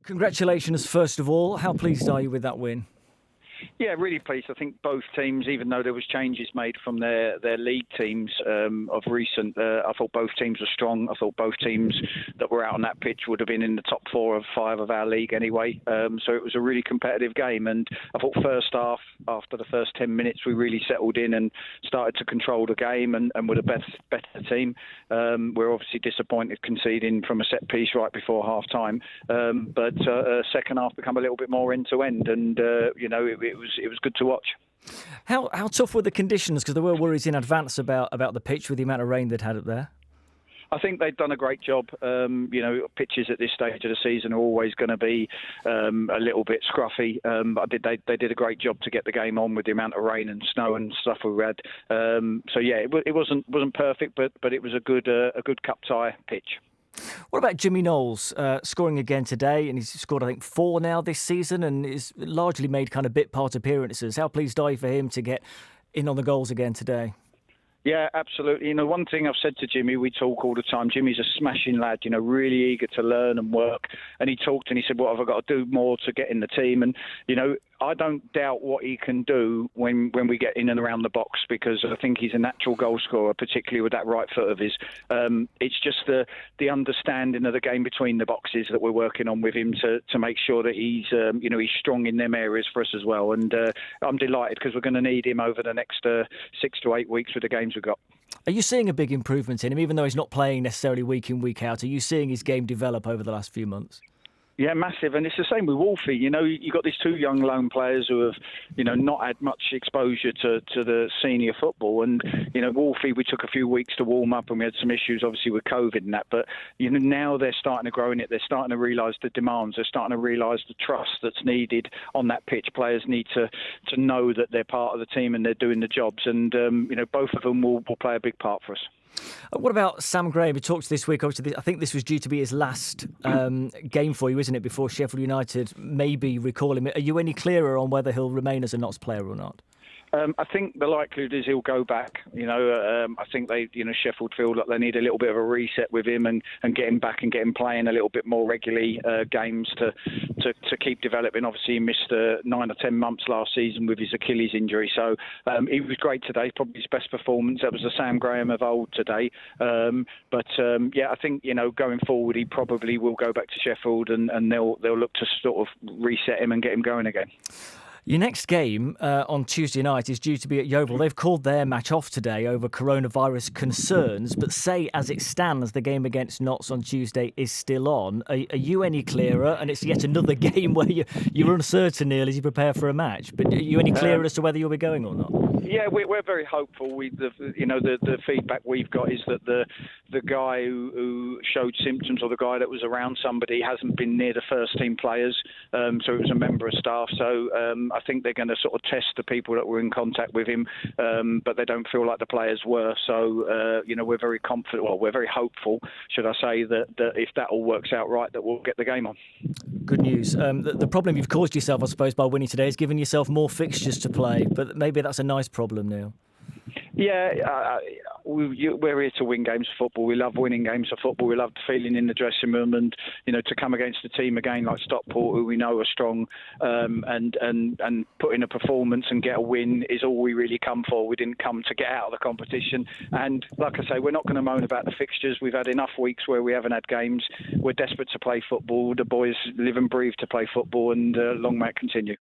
Congratulations, first of all. How pleased are you with that win? Yeah, really pleased. I think both teams, even though there was changes made from their league teams of recent, I thought both teams were strong. I thought both teams that were out on that pitch would have been in the top 4 or 5 of our league anyway. So it was a really competitive game. And I thought first half, after the first 10 minutes, we really settled in and started to control the game and were the better team. We're obviously disappointed conceding from a set piece right before half time. But second half become a little bit more end to end. And, it was good to watch. How tough were the conditions? Because there were worries in advance about the pitch with the amount of rain they'd had up there. I think they've done a great job. Pitches at this stage of the season are always going to be a little bit scruffy. They did a great job to get the game on with the amount of rain and snow and stuff we had. It wasn't perfect, but it was a good cup tie pitch. What about Jimmy Knowles scoring again today? And he's scored, I think, 4 now this season and is largely made kind of bit part appearances. How pleased are you for him to get in on the goals again today? Yeah, absolutely. One thing I've said to Jimmy, we talk all the time. Jimmy's a smashing lad, really eager to learn and work. And he talked and he said, what have I got to do more to get in the team? And, I don't doubt what he can do when we get in and around the box, because I think he's a natural goal scorer, particularly with that right foot of his. It's just the understanding of the game between the boxes that we're working on with him to make sure that he's strong in them areas for us as well. And I'm delighted because we're going to need him over the next 6 to 8 weeks with the games we've got. Are you seeing a big improvement in him, even though he's not playing necessarily week in, week out? Are you seeing his game develop over the last few months? Yeah, massive. And it's the same with Wolfie. You've got these 2 young lone players who have, not had much exposure to the senior football. And, Wolfie, we took a few weeks to warm up and we had some issues, obviously, with COVID and that. But, now they're starting to grow in it. They're starting to realise the demands. They're starting to realise the trust that's needed on that pitch. Players need to know that they're part of the team and they're doing the jobs. And, both of them will play a big part for us. What about Sam Graham? We talked this week. Obviously, I think this was due to be his last game for you, isn't it? Before Sheffield United maybe recall him. Are you any clearer on whether he'll remain as a Notts player or not? I think the likelihood is he'll go back. I think Sheffield feel like they need a little bit of a reset with him and get him back and get him playing a little bit more regularly games to keep developing. Obviously, he missed 9 or 10 months last season with his Achilles injury. So he was great today, probably his best performance. That was the Sam Graham of old today. I think, going forward, he probably will go back to Sheffield and they'll look to sort of reset him and get him going again. Your next game on Tuesday night is due to be at Yeovil. They've called their match off today over coronavirus concerns, but say as it stands, the game against Notts on Tuesday is still on. Are you any clearer? And it's yet another game where you're uncertain, Neal, as you prepare for a match. But are you any clearer as to whether you'll be going or not? Yeah, we're very hopeful. The feedback we've got is that the guy who showed symptoms, or the guy that was around somebody, hasn't been near the first team players. So it was a member of staff. So I think they're going to sort of test the people that were in contact with him, but they don't feel like the players were. So we're very confident. Well, we're very hopeful, should I say, that if that all works out right, that we'll get the game on. Good news. The problem you've caused yourself, I suppose, by winning today is giving yourself more fixtures to play. But maybe that's a nice problem, Neal. Yeah, we're here to win games of football. We love winning games of football. We love the feeling in the dressing room, and to come against a team again like Stockport, who we know are strong, and put in a performance and get a win is all we really come for. We didn't come to get out of the competition. And like I say, we're not going to moan about the fixtures. We've had enough weeks where we haven't had games. We're desperate to play football. The boys live and breathe to play football, and long may it continue.